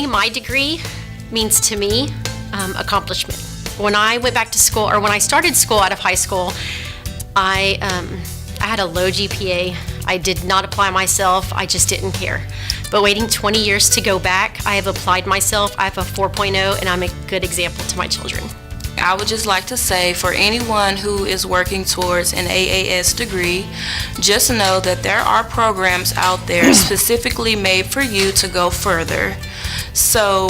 Getting my degree means to me accomplishment. When I went back to school, or when I started school out of high school, I had a low GPA. I did not apply myself. I just didn't care. But waiting 20 years to go back, I have applied myself. I have a 4.0, and I'm a good example to my children. I would just like to say, for anyone who is working towards an AAS degree, just know that there are programs out there specifically made for you to go further. So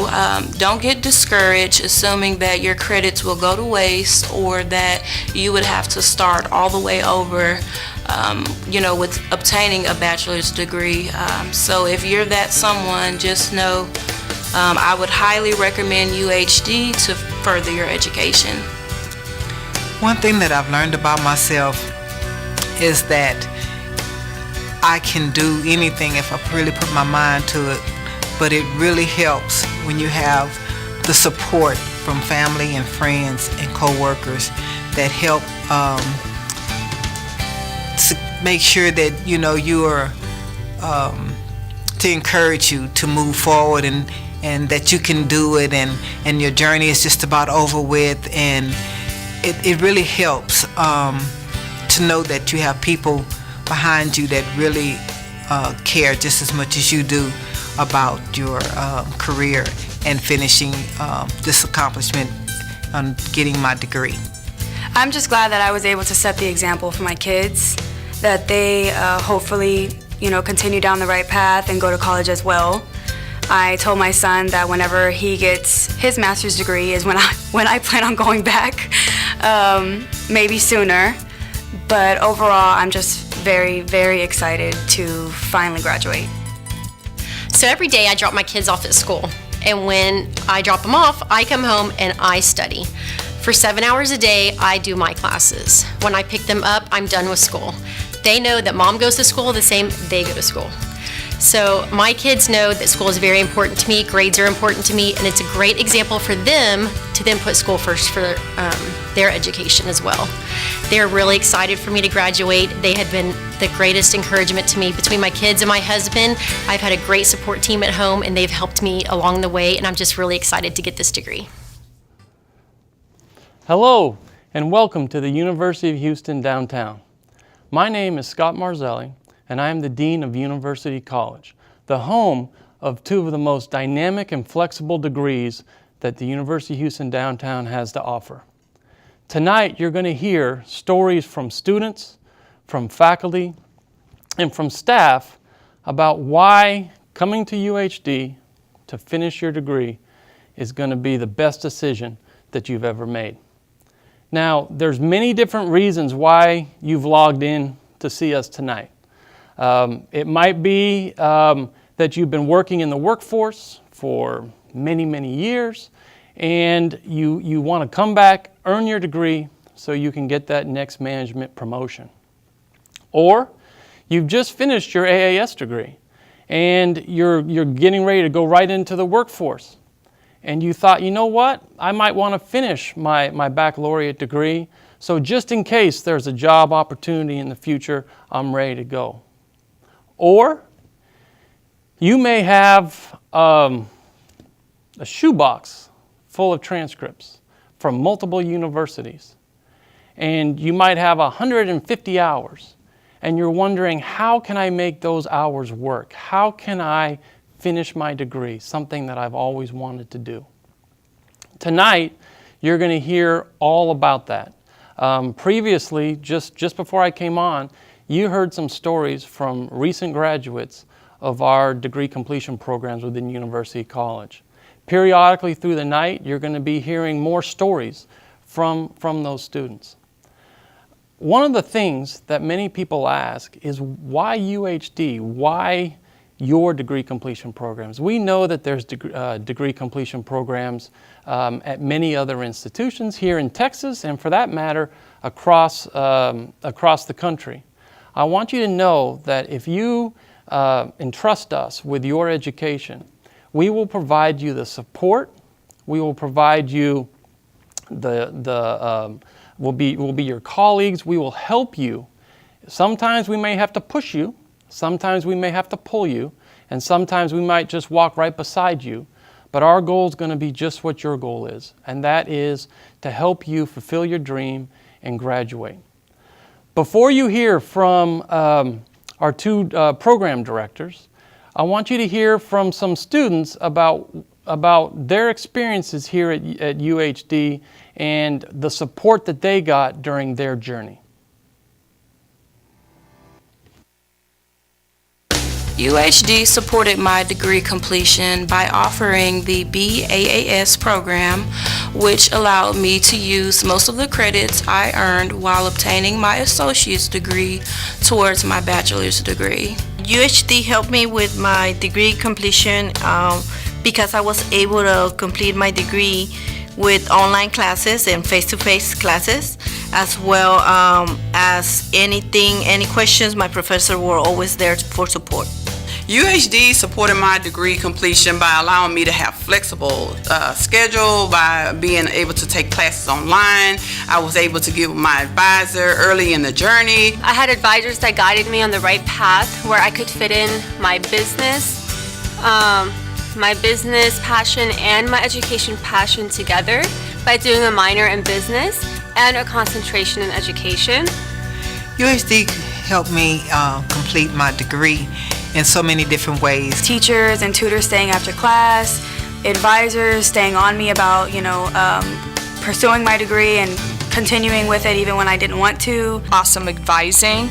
don't get discouraged assuming that your credits will go to waste or that you would have to start all the way over with obtaining a bachelor's degree. So if you're that someone, just know I would highly recommend UHD to further your education. One thing that I've learned about myself is that I can do anything if I really put my mind to it, but it really helps when you have the support from family and friends and co-workers that help to make sure that you are to encourage you to move forward and that you can do it, and your journey is just about over with, and it really helps to know that you have people behind you that really care just as much as you do about your career and finishing this accomplishment on getting my degree. I'm just glad that I was able to set the example for my kids, that they hopefully continue down the right path and go to college as well. I told my son that whenever he gets his master's degree is when I plan on going back, maybe sooner. But overall, I'm just very, very excited to finally graduate. So every day I drop my kids off at school, and when I drop them off, I come home and I study. For 7 hours a day, I do my classes. When I pick them up, I'm done with school. They know that mom goes to school the same they go to school. So my kids know that school is very important to me, grades are important to me, and it's a great example for them to then put school first for their education as well. They're really excited for me to graduate. They have been the greatest encouragement to me. Between my kids and my husband, I've had a great support team at home, and they've helped me along the way, and I'm just really excited to get this degree. Hello, and welcome to the University of Houston downtown. My name is Scott Marzelli, and I am the Dean of University College, the home of two of the most dynamic and flexible degrees that the University of Houston downtown has to offer. Tonight, you're going to hear stories from students, from faculty, and from staff about why coming to UHD to finish your degree is going to be the best decision that you've ever made. Now, there's many different reasons why you've logged in to see us tonight. It might be that you've been working in the workforce for many, many years, and you want to come back, earn your degree, so you can get that next management promotion. Or you've just finished your AAS degree, and you're getting ready to go right into the workforce. And you thought, you know what, I might want to finish my baccalaureate degree, so just in case there's a job opportunity in the future, I'm ready to go. Or you may have a shoebox full of transcripts from multiple universities, and you might have 150 hours, and you're wondering, how can I make those hours work? How can I finish my degree, something that I've always wanted to do? Tonight, you're going to hear all about that. Previously, just before I came on, you heard some stories from recent graduates of our degree completion programs within University College. Periodically through the night, you're going to be hearing more stories from those students. One of the things that many people ask is, why UHD? Why your degree completion programs? We know that there's degree completion programs at many other institutions here in Texas, and for that matter, across the country. I want you to know that if you entrust us with your education, we will provide you the support, we will provide you we'll be your colleagues, we will help you. Sometimes we may have to push you, sometimes we may have to pull you, and sometimes we might just walk right beside you. but our goal is going to be just what your goal is, and that is to help you fulfill your dream and graduate. Before you hear from our two program directors, I want you to hear from some students about their experiences here at UHD and the support that they got during their journey. UHD supported my degree completion by offering the BAAS program, which allowed me to use most of the credits I earned while obtaining my associate's degree towards my bachelor's degree. UHD helped me with my degree completion because I was able to complete my degree with online classes and face-to-face classes, as well as any questions, my professors were always there for support. UHD supported my degree completion by allowing me to have flexible schedule, by being able to take classes online. I was able to get with my advisor early in the journey. I had advisors that guided me on the right path where I could fit in my business passion and my education passion together by doing a minor in business and a concentration in education. UHD helped me complete my degree in so many different ways. Teachers and tutors staying after class, advisors staying on me about, pursuing my degree and continuing with it even when I didn't want to. Awesome advising,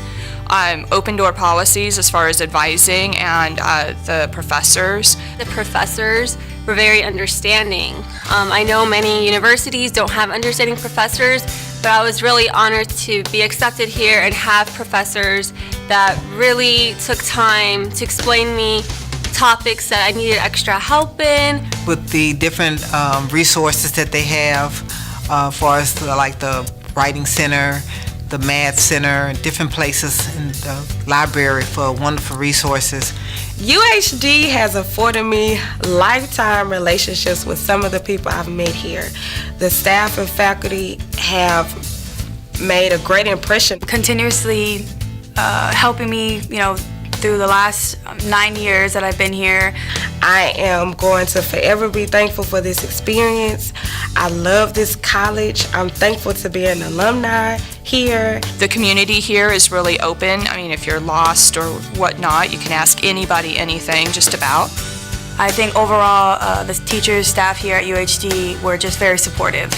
open door policies as far as advising, and the professors. The professors were very understanding. I know many universities don't have understanding professors, but I was really honored to be accepted here and have professors that really took time to explain me topics that I needed extra help in. With the different resources that they have for us, like the Writing Center, the Math Center, different places in the library for wonderful resources. UHD has afforded me lifetime relationships with some of the people I've met here. The staff and faculty have made a great impression. Continuously helping me, through the last 9 years that I've been here. I am going to forever be thankful for this experience. I love this college. I'm thankful to be an alumni here. The community here is really open. I mean, if you're lost or whatnot, you can ask anybody anything, just about. I think overall, the teachers, staff here at UHD were just very supportive.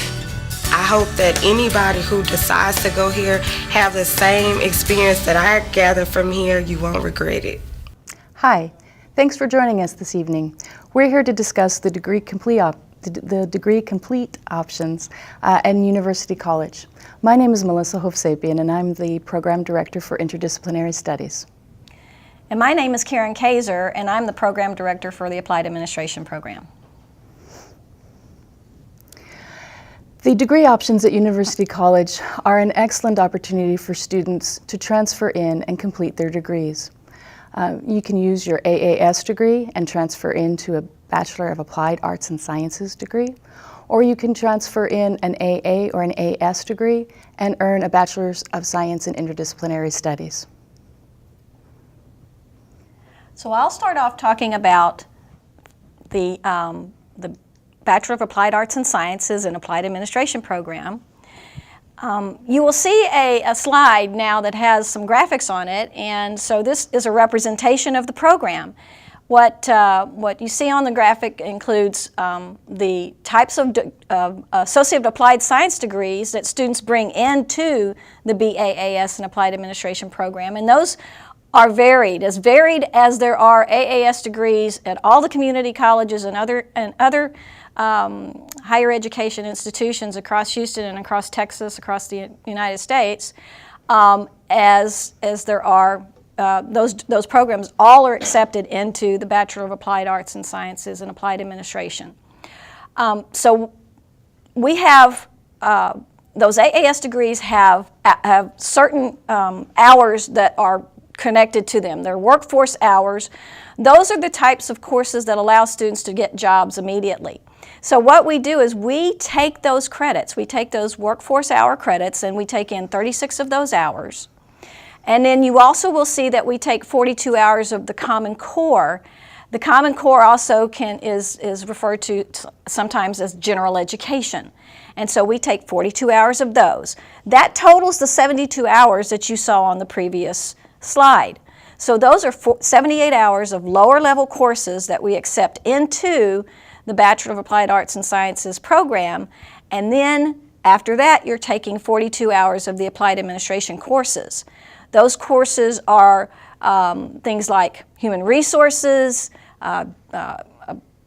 I hope that anybody who decides to go here have the same experience that I gathered from here. You won't regret it. Hi, thanks for joining us this evening. We're here to discuss the degree complete options at University College. My name is Melissa Hovsapian, and I'm the Program Director for Interdisciplinary Studies. And my name is Karen Kaiser, and I'm the Program Director for the Applied Administration Program. The degree options at University College are an excellent opportunity for students to transfer in and complete their degrees. You can use your AAS degree and transfer into a Bachelor of Applied Arts and Sciences degree, or you can transfer in an AA or an AS degree and earn a Bachelor of Science in Interdisciplinary Studies. So I'll start off talking about the Bachelor of Applied Arts and Sciences and Applied Administration program. You will see a slide now that has some graphics on it, and so this is a representation of the program. What you see on the graphic includes the types of associate applied science degrees that students bring into the BAAS and Applied Administration program, and those are varied as there are AAS degrees at all the community colleges and other higher education institutions across Houston and across Texas, across the United States, as there are those programs all are accepted into the Bachelor of Applied Arts and Sciences and Applied Administration. So we have those AAS degrees have certain hours that are connected to them. They're workforce hours. Those are the types of courses that allow students to get jobs immediately. So what we do is we take those credits, we take those workforce hour credits, and we take in 36 of those hours. And then you also will see that we take 42 hours of the Common Core The Common Core also is referred to sometimes as general education. And so we take 42 hours of those. That totals the 72 hours that you saw on the previous slide. So those are 78 hours of lower level courses that we accept into the Bachelor of Applied Arts and Sciences program. And then after that, you're taking 42 hours of the Applied Administration courses. Those courses are things like human resources,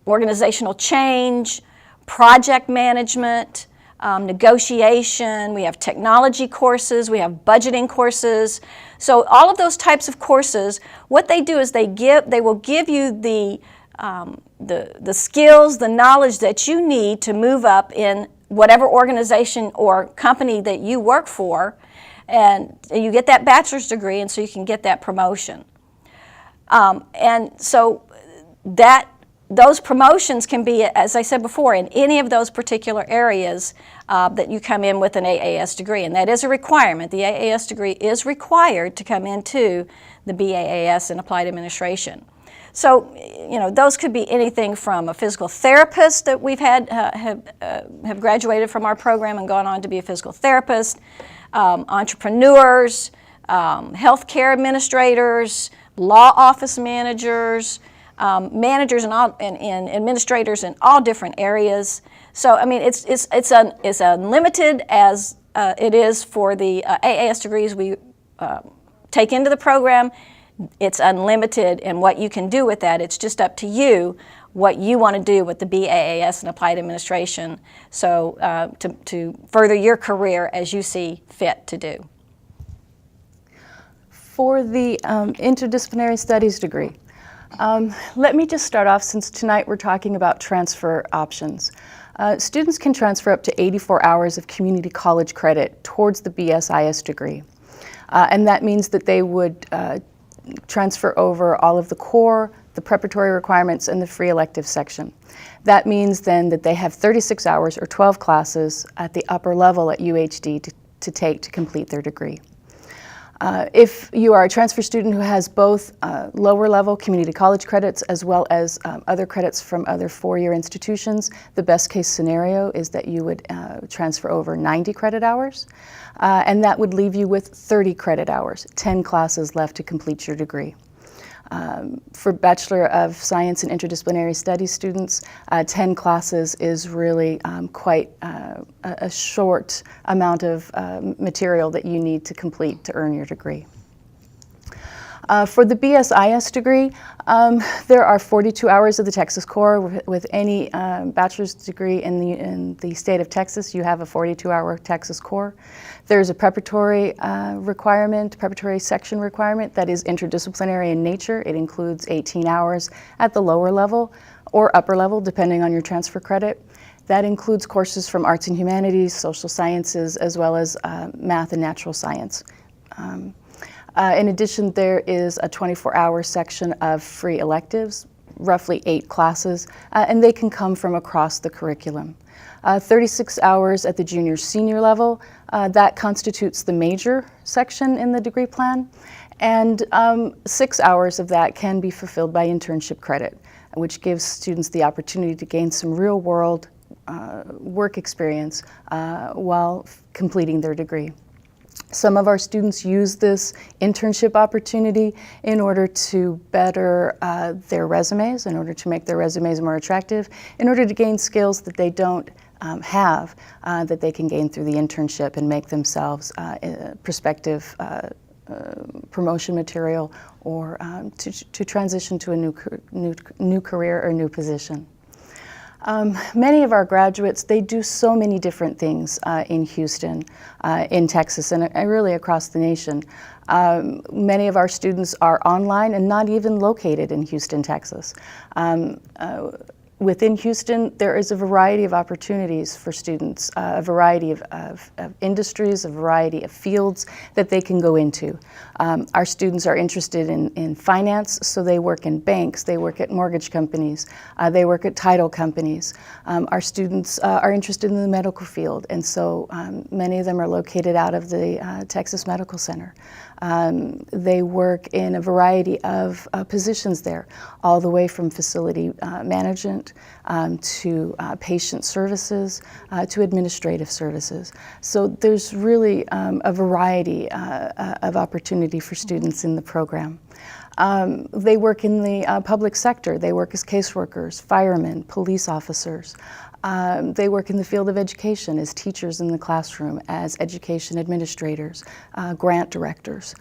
organizational change, project management, negotiation. We have technology courses, we have budgeting courses. So all of those types of courses, what they do is they will give you the skills, the knowledge that you need to move up in whatever organization or company that you work for, and you get that bachelor's degree, and so you can get that promotion. And so those promotions can be, as I said before, in any of those particular areas that you come in with an AAS degree, and that is a requirement. The AAS degree is required to come into the BAAS in Applied Administration. So, those could be anything from a physical therapist that we've had have graduated from our program and gone on to be a physical therapist, entrepreneurs, healthcare administrators, law office managers, managers and administrators in all different areas. So, I mean, it's unlimited as it is for the AAS degrees we take into the program. It's unlimited in what you can do with that. It's just up to you what you want to do with the BAAS and Applied Administration, so to further your career as you see fit to do. For the Interdisciplinary Studies degree, let me just start off, since tonight we're talking about transfer options. Students can transfer up to 84 hours of community college credit towards the BSIS degree. And that means that they would transfer over all of the core, the preparatory requirements, and the free elective section. That means then that they have 36 hours or 12 classes at the upper level at UHD to take to complete their degree. If you are a transfer student who has both lower level community college credits as well as other credits from other four-year institutions, the best case scenario is that you would transfer over 90 credit hours, and that would leave you with 30 credit hours, 10 classes left to complete your degree. For Bachelor of Science and Interdisciplinary Studies students, 10 classes is really quite a short amount of material that you need to complete to earn your degree. For the BSIS degree, there are 42 hours of the Texas core. With any bachelor's degree in the state of Texas, you have a 42-hour Texas core. There's a preparatory preparatory section requirement that is interdisciplinary in nature. It includes 18 hours at the lower level or upper level, depending on your transfer credit. That includes courses from arts and humanities, social sciences, as well as math and natural science. In addition, there is a 24-hour section of free electives, roughly 8 classes, and they can come from across the curriculum. 36 hours at the junior-senior level, that constitutes the major section in the degree plan, and 6 hours of that can be fulfilled by internship credit, which gives students the opportunity to gain some real-world work experience while completing their degree. Some of our students use this internship opportunity in order to better their resumes, in order to make their resumes more attractive, in order to gain skills that they don't have, that they can gain through the internship and make themselves prospective promotion material, or to transition to a new career or new position. Many of our graduates, they do so many different things in Houston, in Texas, and really across the nation. Many of our students are online and not even located in Houston, Texas. Within Houston, there is a variety of opportunities for students, a variety of industries, a variety of fields that they can go into. Our students are interested in finance, so they work in banks, they work at mortgage companies, they work at title companies. Our students are interested in the medical field, and so many of them are located out of the Texas Medical Center. They work in a variety of positions there, all the way from facility management to patient services to administrative services. So there's really a variety of opportunity for students in the program. They work in the public sector. They work as caseworkers, firemen, police officers. They work in the field of education as teachers in the classroom, as education administrators, grant directors.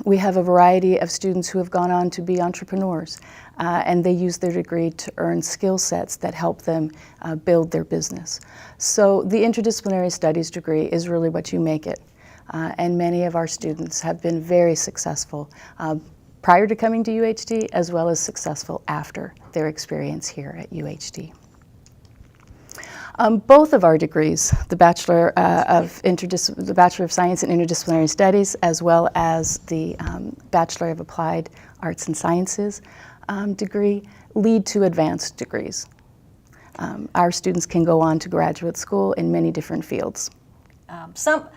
We have a variety of students who have gone on to be entrepreneurs, and they use their degree to earn skill sets that help them build their business. So the Interdisciplinary Studies degree is really what you make it. And many of our students have been very successful prior to coming to UHD, as well as successful after their experience here at UHD. Both of our degrees, the Bachelor of Science in Interdisciplinary Studies, as well as the Bachelor of Applied Arts and Sciences degree, lead to advanced degrees. Our students can go on to graduate school in many different fields. Some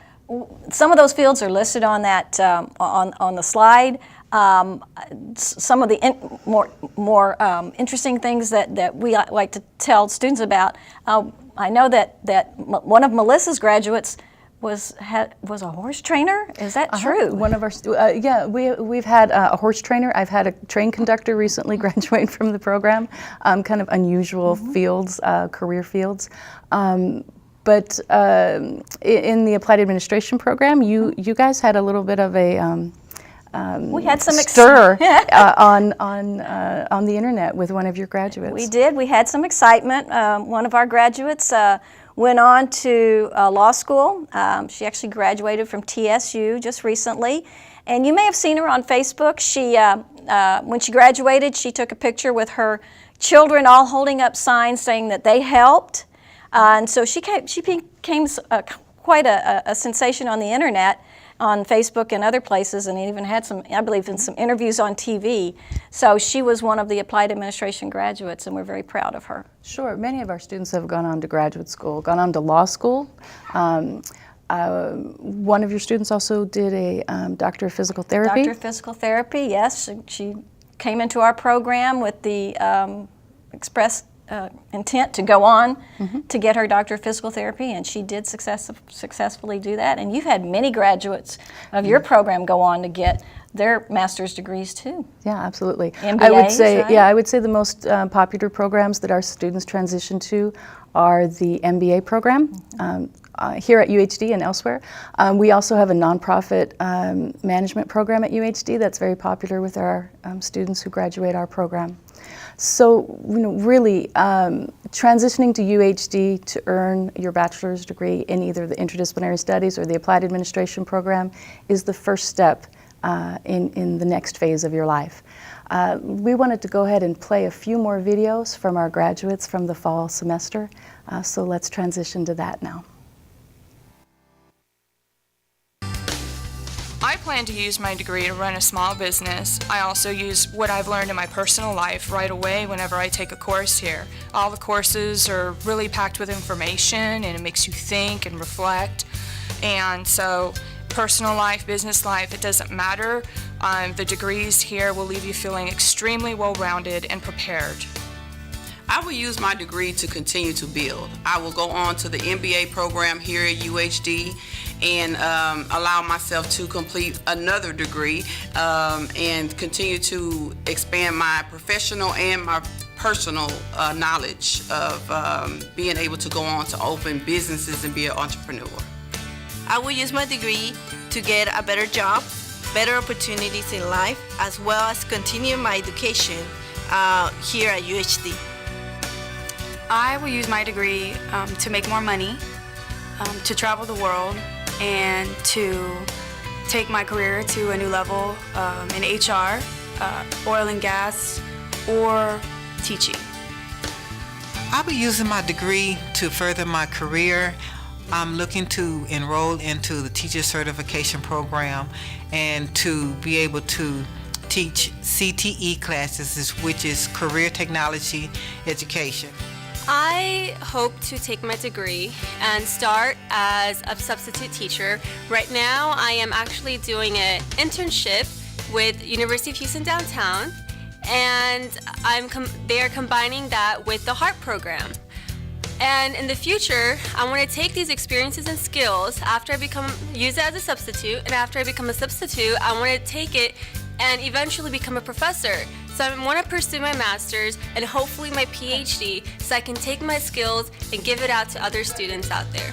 of those fields are listed on that on the slide. Some of the more interesting things that we like to tell students about. I know that one of Melissa's graduates was a horse trainer. Is that true? One of our yeah, we've had a horse trainer. I've had a train conductor recently graduate from the program. Kind of unusual fields, career fields. But in the applied administration program, you guys had a little bit of a we had some stir on the internet with one of your graduates. We did. We had some excitement. One of our graduates went on to law school. She actually graduated from TSU just recently, and you may have seen her on Facebook. She, when she graduated, she took a picture with her children all holding up signs saying that they helped, and so she became quite a sensation on the internet, on Facebook and other places, and even had some, I believe, in some interviews on TV. So she was one of the applied administration graduates, and we're very proud of her. Sure. Many of our students have gone on to graduate school, gone on to law school. One of your students also did a Doctor of Physical Therapy. Doctor of Physical Therapy, yes. She came into our program with the express intent to go on to get her Doctor of Physical Therapy, and she did successfully do that. And you've had many graduates of your program go on to get their master's degrees too. Yeah, absolutely. MBAs, I would say, right? yeah, I would say the most popular programs that our students transition to are the MBA program here at UHD and elsewhere. We also have a nonprofit management program at UHD that's very popular with our students who graduate our program. So, really, transitioning to UHD to earn your bachelor's degree in either the Interdisciplinary Studies or the Applied Administration program is the first step in the next phase of your life. We wanted to go ahead and play a few more videos from our graduates from the fall semester, so let's transition to that now. I plan to use my degree to run a small business. I also use what I've learned in my personal life right away whenever I take a course here. All the courses are really packed with information, and it makes you think and reflect. And so personal life, business life, it doesn't matter. The degrees here will leave you feeling extremely well-rounded and prepared. I will use my degree to continue to build. I will go on to the MBA program here at UHD and allow myself to complete another degree and continue to expand my professional and my personal knowledge of being able to go on to open businesses and be an entrepreneur. I will use my degree to get a better job, better opportunities in life, as well as continue my education here at UHD. I will use my degree to make more money, to travel the world, and to take my career to a new level in HR, oil and gas, or teaching. I'll be using my degree to further my career. I'm looking to enroll into the teacher certification program and to be able to teach CTE classes, which is Career Technology Education. I hope to take my degree and start as a substitute teacher. Right now, I am actually doing an internship with University of Houston Downtown, and they are combining that with the HEART program. And in the future, I want to take these experiences and skills after I use it as a substitute, and after I become a substitute, I want to take it and eventually become a professor. So I want to pursue my master's and hopefully my PhD so I can take my skills and give it out to other students out there.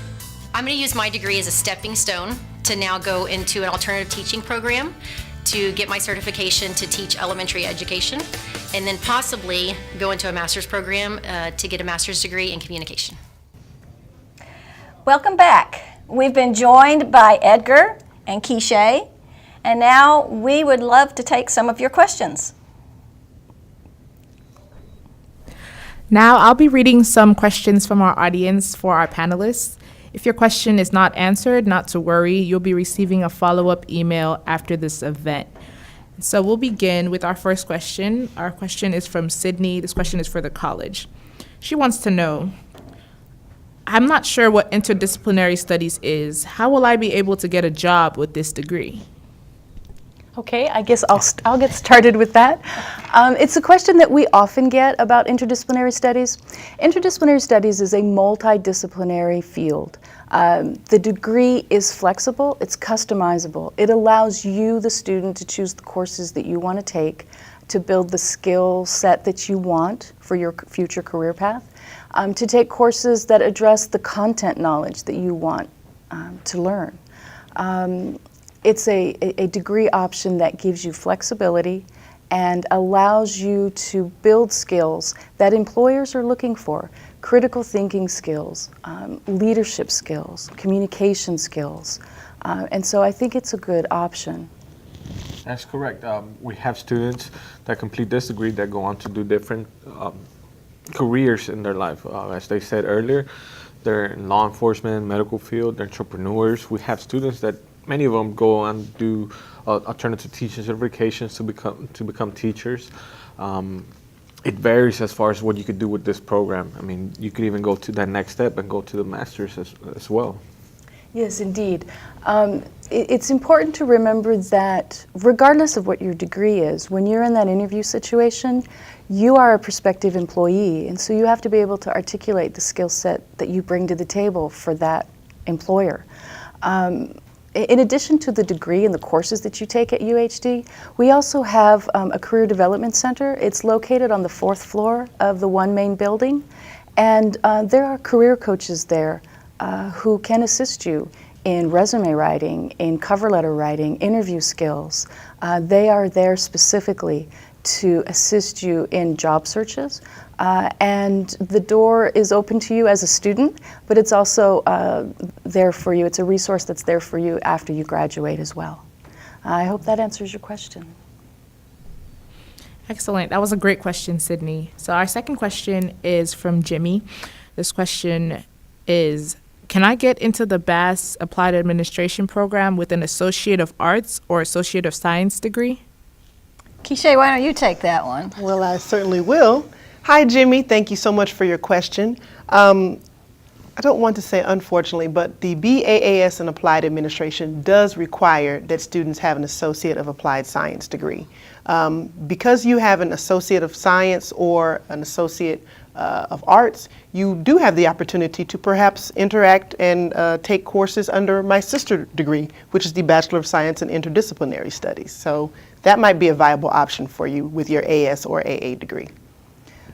I'm going to use my degree as a stepping stone to now go into an alternative teaching program to get my certification to teach elementary education, and then possibly go into a master's program to get a master's degree in communication. Welcome back. We've been joined by Edgar and Keisha, and now we would love to take some of your questions. Now I'll be reading some questions from our audience for our panelists. If your question is not answered, not to worry, you'll be receiving a follow-up email after this event. So we'll begin with our first question. Our question is from Sydney. This question is for the college. She wants to know, I'm not sure what interdisciplinary studies is. How will I be able to get a job with this degree? Okay, I guess I'll get started with that. It's a question that we often get about interdisciplinary studies. Interdisciplinary studies is a multidisciplinary field. The degree is flexible, it's customizable. It allows you, the student, to choose the courses that you want to take to build the skill set that you want for your future career path, to take courses that address the content knowledge that you want to learn. It's a degree option that gives you flexibility and allows you to build skills that employers are looking for: critical thinking skills, leadership skills, communication skills. And so I think it's a good option. That's correct. We have students that complete this degree that go on to do different careers in their life. As they said earlier, they're in law enforcement, medical field, they're entrepreneurs. We have students that many of them go on to do alternative teaching certifications to become teachers. It varies as far as what you could do with this program. I mean, you could even go to that next step and go to the master's as well. Yes, indeed. It's important to remember that regardless of what your degree is, when you're in that interview situation, you are a prospective employee, and so you have to be able to articulate the skill set that you bring to the table for that employer. In addition to the degree and the courses that you take at UHD, we also have a career development center. It's located on the 4th floor of the one main building, and there are career coaches there who can assist you in resume writing, in cover letter writing, interview skills. They are there specifically to assist you in job searches. And the door is open to you as a student, but it's also there for you. It's a resource that's there for you after you graduate as well. I hope that answers your question. Excellent. That was a great question, Sydney. So our second question is from Jimmy. This question is, can I get into the Bass Applied Administration program with an Associate of Arts or Associate of Science degree? Keisha, why don't you take that one? Well, I certainly will. Hi, Jimmy. Thank you so much for your question. I don't want to say unfortunately, but the BAAS in Applied Administration does require that students have an Associate of Applied Science degree. Because you have an Associate of Science or an Associate of Arts, you do have the opportunity to perhaps interact and take courses under my sister degree, which is the Bachelor of Science in Interdisciplinary Studies. So that might be a viable option for you with your AS or AA degree.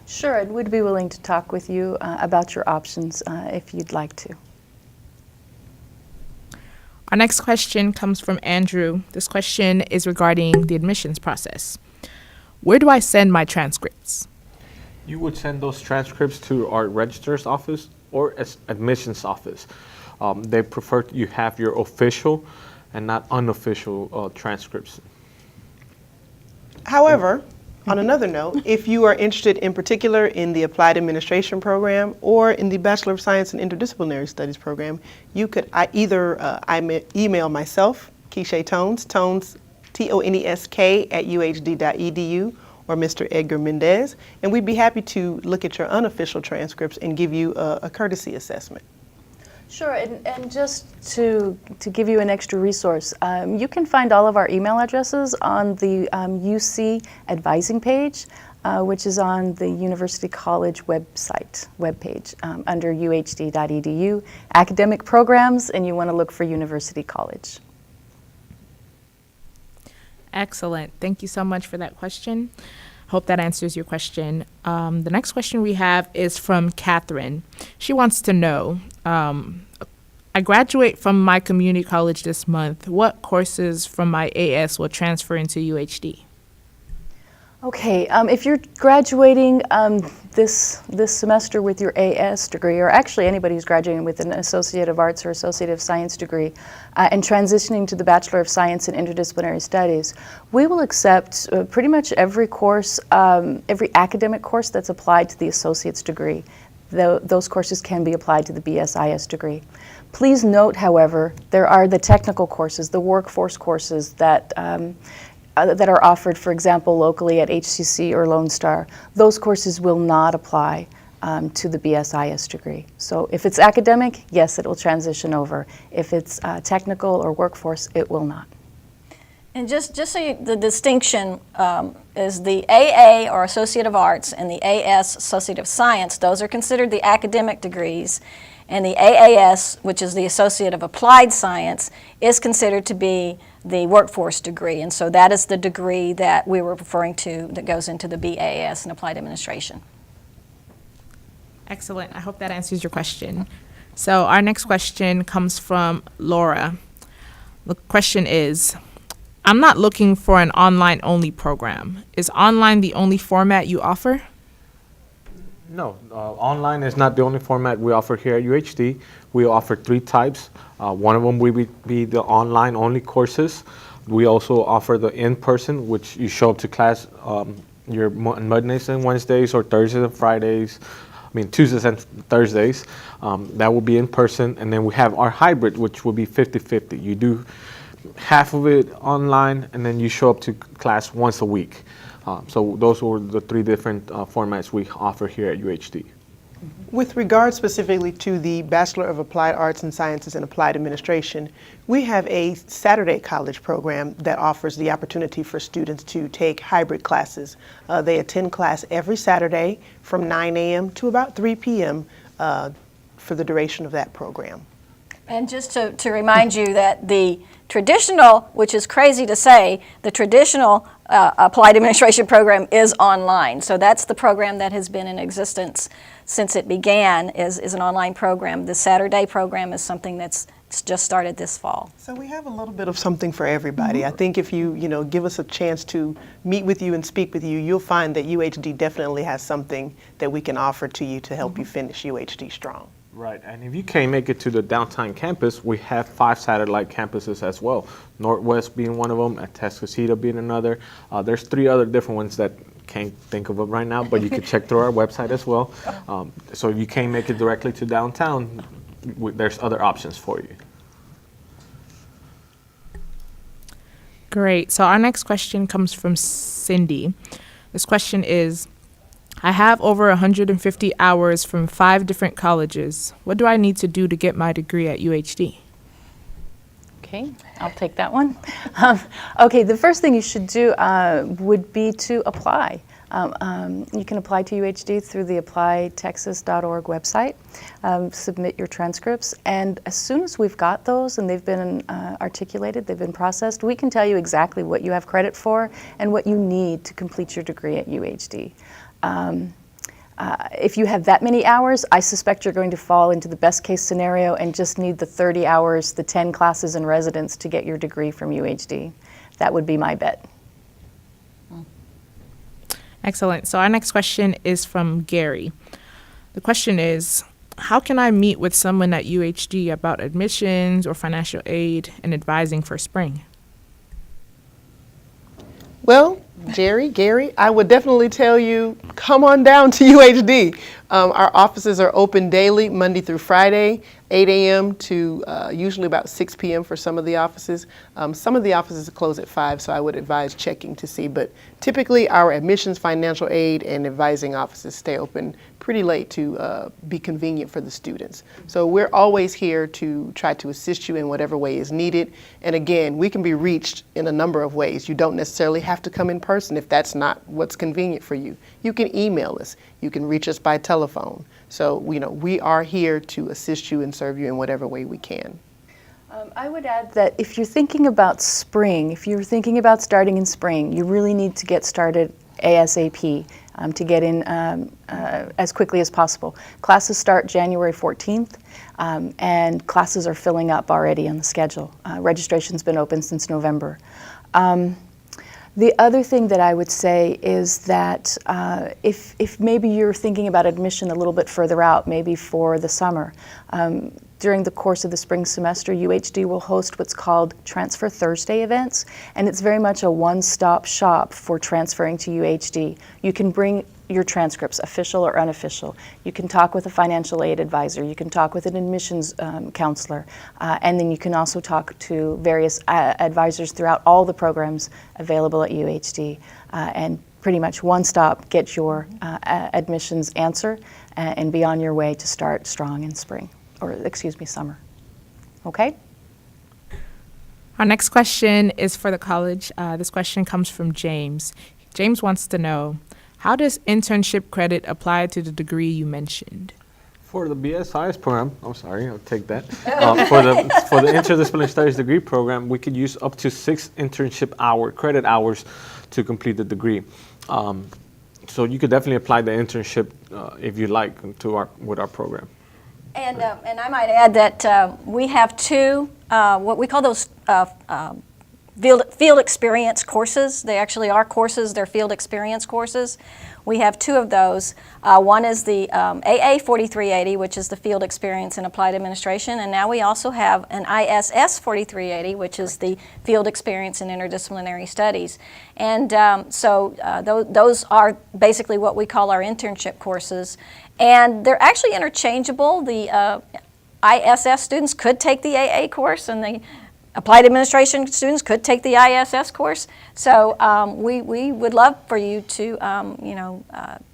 Sure, and we'd be willing to talk with you about your options if you'd like to. Our next question comes from Andrew. This question is regarding the admissions process. Where do I send my transcripts? You would send those transcripts to our registrar's office or admissions office. They prefer you have your official and not unofficial transcripts. However, on another note, if you are interested in particular in the Applied Administration program or in the Bachelor of Science in Interdisciplinary Studies program, you could either email myself, Keisha Tones, Tonesk @uhd.edu, or Mr. Edgar Mendez, and we'd be happy to look at your unofficial transcripts and give you a courtesy assessment. Sure, and just to give you an extra resource, you can find all of our email addresses on the UC advising page, which is on the University College webpage under uhd.edu, academic programs, and you want to look for University College. Excellent. Thank you so much for that question. Hope that answers your question. The next question we have is from Catherine. She wants to know, I graduate from my community college this month. What courses from my AS will transfer into UHD? Okay, if you're graduating this semester with your AS degree, or actually anybody who's graduating with an Associate of Arts or Associate of Science degree, and transitioning to the Bachelor of Science in Interdisciplinary Studies, we will accept pretty much every course, every academic course that's applied to the Associate's degree. Those courses can be applied to the BSIS degree. Please note, however, there are the technical courses, the workforce courses that are offered, for example, locally at HCC or Lone Star. Those courses will not apply to the BSIS degree. So if it's academic, yes, it will transition over. If it's technical or workforce, it will not. And just so the distinction is the AA or Associate of Arts and the AS Associate of Science, those are considered the academic degrees, and the AAS, which is the Associate of Applied Science, is considered to be the workforce degree, and so that is the degree that we were referring to that goes into the BAS in Applied Administration. Excellent. I hope that answers your question. So our next question comes from Laura. The question is, I'm not looking for an online-only program. Is online the only format you offer? No, online is not the only format we offer here at UHD. We offer 3 types. One of them will be the online-only courses. We also offer the in-person, which you show up to class your Mondays and Wednesdays, or Thursdays and Fridays. Tuesdays and Thursdays. That will be in person. And then we have our hybrid, which will be 50-50. You do half of it online, and then you show up to class once a week. So those were the 3 different formats we offer here at UHD. With regard specifically to the Bachelor of Applied Arts and Sciences in Applied Administration, we have a Saturday college program that offers the opportunity for students to take hybrid classes. They attend class every Saturday from 9 a.m. to about 3 p.m. For the duration of that program. And just to remind you that the traditional, which is crazy to say, the traditional Applied Administration program is online. So that's the program that has been in existence since it began, is an online program. The Saturday program is something that's just started this fall. So we have a little bit of something for everybody. Mm-hmm. I think if you give us a chance to meet with you and speak with you, you'll find that UHD definitely has something that we can offer to you to help you finish UHD strong. Right, and if you can't make it to the downtown campus, we have 5 satellite campuses as well. Northwest being one of them, at Tuscaloosa being another. There's 3 other different ones that can't think of them right now, but you can check through our website as well. So if you can't make it directly to downtown, there's other options for you. Great. So our next question comes from Cindy. This question is, I have over 150 hours from 5 different colleges. What do I need to do to get my degree at UHD? Okay, I'll take that one. Okay, the first thing you should do would be to apply. You can apply to UHD through the applytexas.org website, submit your transcripts, and as soon as we've got those and they've been articulated, they've been processed, we can tell you exactly what you have credit for and what you need to complete your degree at UHD. If you have that many hours, I suspect you're going to fall into the best case scenario and just need the 30 hours, the 10 classes in residence to get your degree from UHD. That would be my bet. Excellent. So our next question is from Gary. The question is, how can I meet with someone at UHD about admissions or financial aid and advising for spring? Well, Gary, I would definitely tell you, come on down to UHD. Our offices are open daily, Monday through Friday, 8 a.m. to usually about 6 p.m. for some of the offices. Some of the offices close at 5, so I would advise checking to see. But typically our admissions, financial aid, and advising offices stay open pretty late to be convenient for the students. So we're always here to try to assist you in whatever way is needed. And again, we can be reached in a number of ways. You don't necessarily have to come in person if that's not what's convenient for you. You can email us. You can reach us by telephone. So we are here to assist you and serve you in whatever way we can. I would add that if you're thinking about spring, if you're thinking about starting in spring, you really need to get started ASAP to get in as quickly as possible. Classes start January 14th, and classes are filling up already on the schedule. Registration's been open since November. The other thing that I would say is that if maybe you're thinking about admission a little bit further out, maybe for the summer, during the course of the spring semester, UHD will host what's called Transfer Thursday events, and it's very much a one-stop shop for transferring to UHD. You can bring your transcripts, official or unofficial. You can talk with a financial aid advisor. You can talk with an admissions counselor. And then you can also talk to various advisors throughout all the programs available at UHD. And pretty much one stop, get your admissions answer and be on your way to start strong in spring, or excuse me, summer. Okay? Our next question is for the college. This question comes from James. James wants to know, how does internship credit apply to the degree you mentioned? For the BSIS program, I'm sorry, I'll take that. For the Interdisciplinary Studies degree program, we could use up to 6 internship credit hours to complete the degree. So you could definitely apply the internship if you like with our program. And I might add that we have 2 what we call those field experience courses. They actually are courses, they're field experience courses. We have 2 of those. One is the AA 4380, which is the field experience in applied administration, and now we also have an ISS 4380, which is the field experience in interdisciplinary studies. And those are basically what we call our internship courses. And they're actually interchangeable. The ISS students could take the AA course, and the applied administration students could take the ISS course. So we would love for you to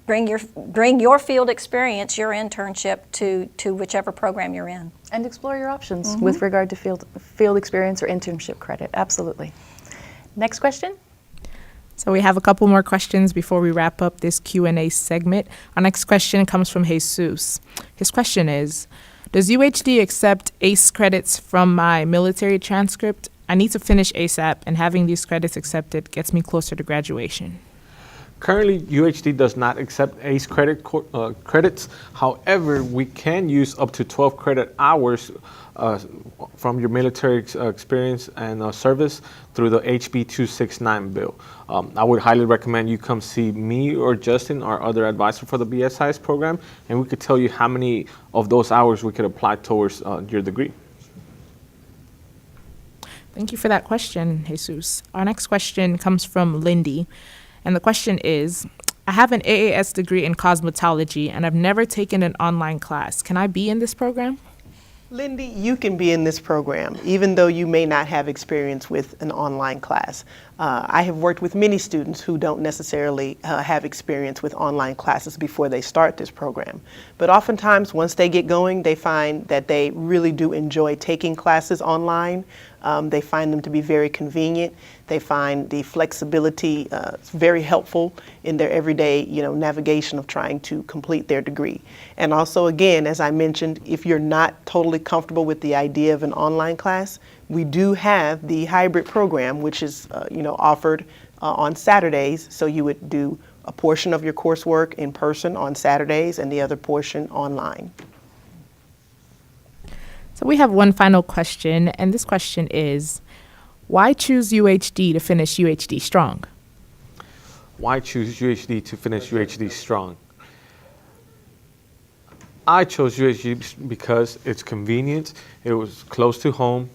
bring your field experience, your internship to whichever program you're in. And explore your options with regard to field experience or internship credit. Absolutely. Next question. So we have a couple more questions before we wrap up this Q&A segment. Our next question comes from Jesus. His question is, does UHD accept ACE credits from my military transcript? I need to finish ASAP, and having these credits accepted gets me closer to graduation. Currently, UHD does not accept ACE credits. However, we can use up to 12 credit hours from your military experience and service through the HB 269 bill. I would highly recommend you come see me or Justin, our other advisor for the BSIS program, and we could tell you how many of those hours we could apply towards your degree. Thank you for that question, Jesus. Our next question comes from Lindy, and the question is, I have an AAS degree in cosmetology, and I've never taken an online class. Can I be in this program? Lindy, you can be in this program, even though you may not have experience with an online class. I have worked with many students who don't necessarily have experience with online classes before they start this program. But oftentimes, once they get going, they find that they really do enjoy taking classes online. They find them to be very convenient. They find the flexibility very helpful in their everyday, navigation of trying to complete their degree. And also, again, as I mentioned, if you're not totally comfortable with the idea of an online class, we do have the hybrid program, which is, offered on Saturdays. So you would do a portion of your coursework in person on Saturdays and the other portion online. So we have one final question, and this question is, why choose UHD to finish UHD strong? Why choose UHD to finish UHD strong? I chose UHD because it's convenient, it was close to home,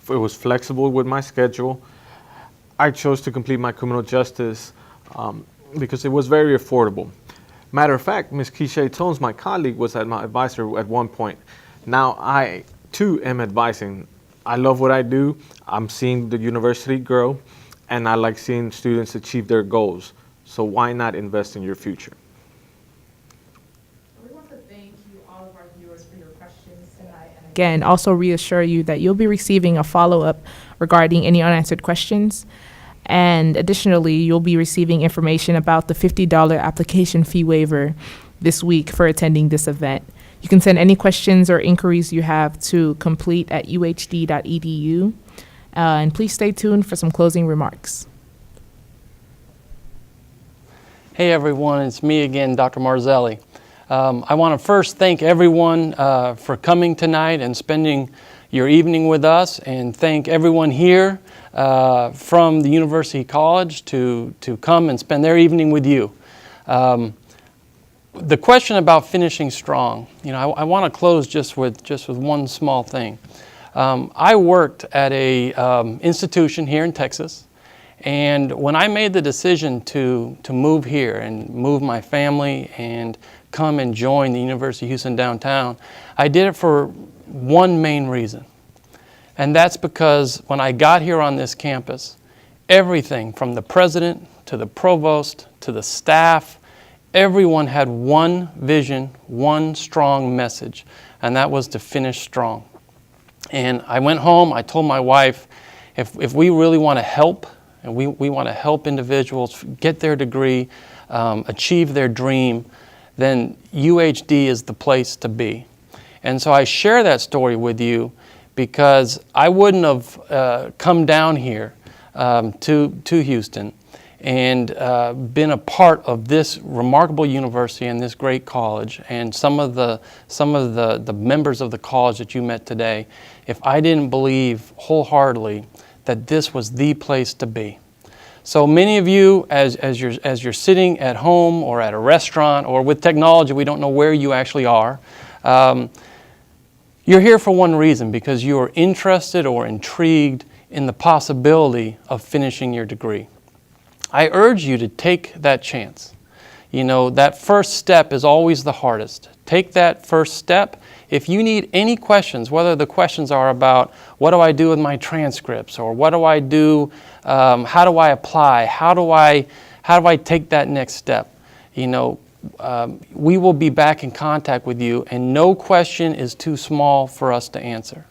it was flexible with my schedule. I chose to complete my criminal justice because it was very affordable. Matter of fact, Ms. Keisha Tones, my colleague, was my advisor at one point. Now I too am advising. I love what I do. I'm seeing the university grow, and I like seeing students achieve their goals. So why not invest in your future? We want to thank you, all of our viewers, for your questions tonight. And again, also reassure you that you'll be receiving a follow-up regarding any unanswered questions. And additionally, you'll be receiving information about the $50 application fee waiver this week for attending this event. You can send any questions or inquiries you have to complete@uhd.edu. And please stay tuned for some closing remarks. Hey everyone, it's me again, Dr. Marzelli. I want to first thank everyone for coming tonight and spending your evening with us, and thank everyone here from the University College to come and spend their evening with you. The question about finishing strong, I want to close just with one small thing. I worked at a institution here in Texas, and when I made the decision to move here and move my family and come and join the University of Houston downtown, I did it for one main reason. And that's because when I got here on this campus, everything from the president to the provost to the staff, everyone had one vision, one strong message, and that was to finish strong. And I went home, I told my wife, if we really want to help, and we want to help individuals get their degree, achieve their dream, then UHD is the place to be. And so I share that story with you because I wouldn't have come down here to Houston and been a part of this remarkable university and this great college and some of the members of the college that you met today if I didn't believe wholeheartedly that this was the place to be. So many of you, as you're sitting at home or at a restaurant or with technology, we don't know where you actually are. You're here for one reason, because you are interested or intrigued in the possibility of finishing your degree. I urge you to take that chance. That first step is always the hardest. Take that first step. If you need any questions, whether the questions are about what do I do with my transcripts, or what do I do, how do I apply, how do I take that next step, we will be back in contact with you, and no question is too small for us to answer.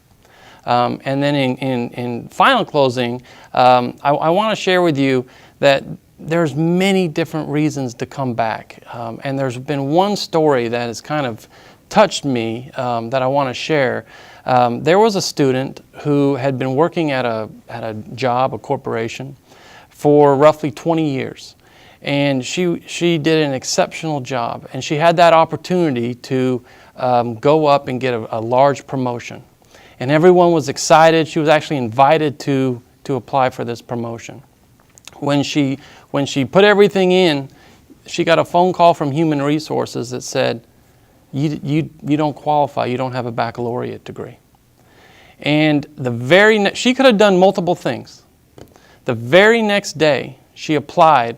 And then in final closing, I want to share with you that there's many different reasons to come back. And there's been one story that has kind of touched me that I want to share. There was a student who had been working at a job, a corporation, for roughly 20 years. And she did an exceptional job. And she had that opportunity to go up and get a large promotion. And everyone was excited. She was actually invited to apply for this promotion. When she put everything in, she got a phone call from Human Resources that said, you don't qualify, you don't have a baccalaureate degree. And she could have done multiple things. The very next day, she applied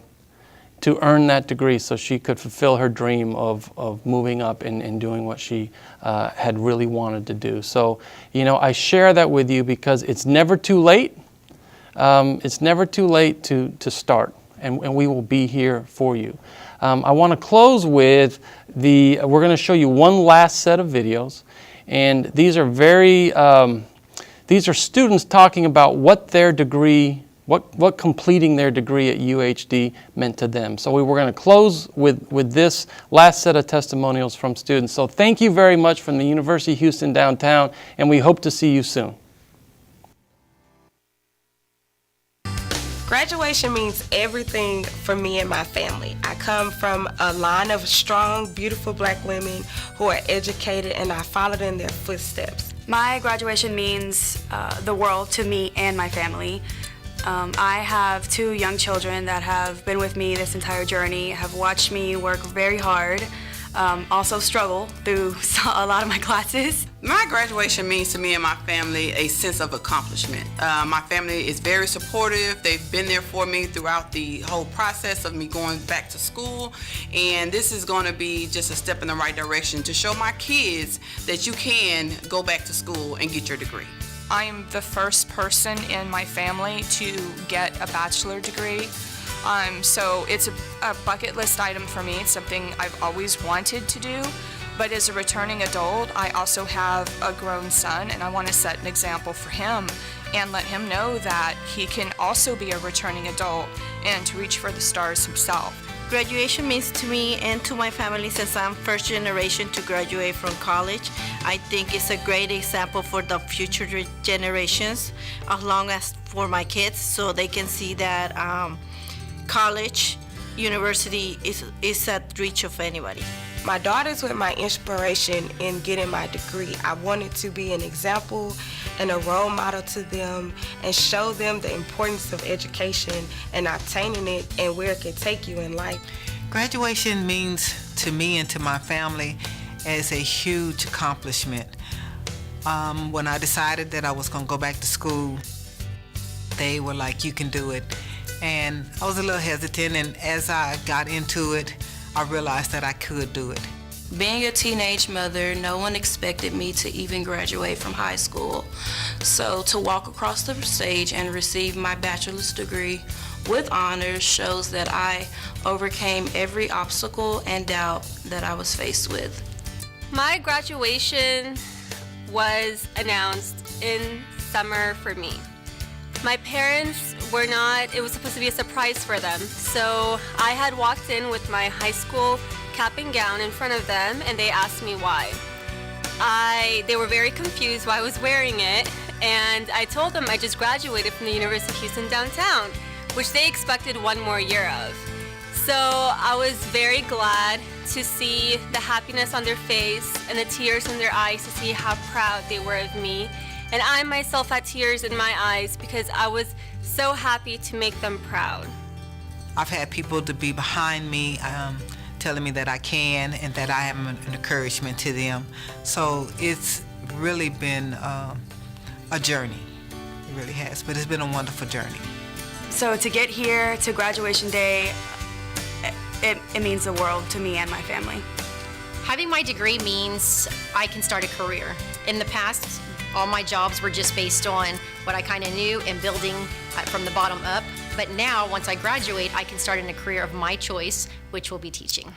to earn that degree so she could fulfill her dream of moving up and doing what she had really wanted to do. So, I share that with you because it's never too late. It's never too late to start, and we will be here for you. I want to close with we're going to show you one last set of videos, and these are students talking about what their degree, what completing their degree at UHD meant to them. So we're going to close with this last set of testimonials from students. So thank you very much from the University of Houston downtown, and we hope to see you soon. Graduation means everything for me and my family. I come from a line of strong, beautiful black women who are educated, and I followed in their footsteps. My graduation means the world to me and my family. I have 2 young children that have been with me this entire journey, have watched me work very hard. also struggle through a lot of my classes. My graduation means to me and my family a sense of accomplishment. My family is very supportive. They've been there for me throughout the whole process of me going back to school, and this is going to be just a step in the right direction to show my kids that you can go back to school and get your degree. I am the first person in my family to get a bachelor degree. So it's a bucket list item for me. It's something I've always wanted to do. But as a returning adult, I also have a grown son, and I want to set an example for him and let him know that he can also be a returning adult and to reach for the stars himself. Graduation means to me and to my family, since I'm first generation to graduate from college, I think it's a great example for the future generations, as long as for my kids, so they can see that college, university is at reach of anybody. My daughters were my inspiration in getting my degree. I wanted to be an example and a role model to them and show them the importance of education and obtaining it and where it can take you in life. Graduation means to me and to my family as a huge accomplishment. When I decided that I was going to go back to school, they were like, you can do it. And I was a little hesitant, and as I got into it, I realized that I could do it. Being a teenage mother, no one expected me to even graduate from high school. So to walk across the stage and receive my bachelor's degree with honors shows that I overcame every obstacle and doubt that I was faced with. My graduation was announced in summer for me. My parents were not, it was supposed to be a surprise for them. So I had walked in with my high school cap and gown in front of them, and they asked me why. They were very confused why I was wearing it, and I told them I just graduated from the University of Houston downtown, which they expected one more year of. So I was very glad to see the happiness on their face and the tears in their eyes to see how proud they were of me. And I myself had tears in my eyes because I was so happy to make them proud. I've had people to be behind me telling me that I can and that I am an encouragement to them. So it's really been a journey. It really has, but it's been a wonderful journey. So to get here to graduation day, it means the world to me and my family. Having my degree means I can start a career. In the past, all my jobs were just based on what I kind of knew and building from the bottom up. But now, once I graduate, I can start in a career of my choice, which will be teaching.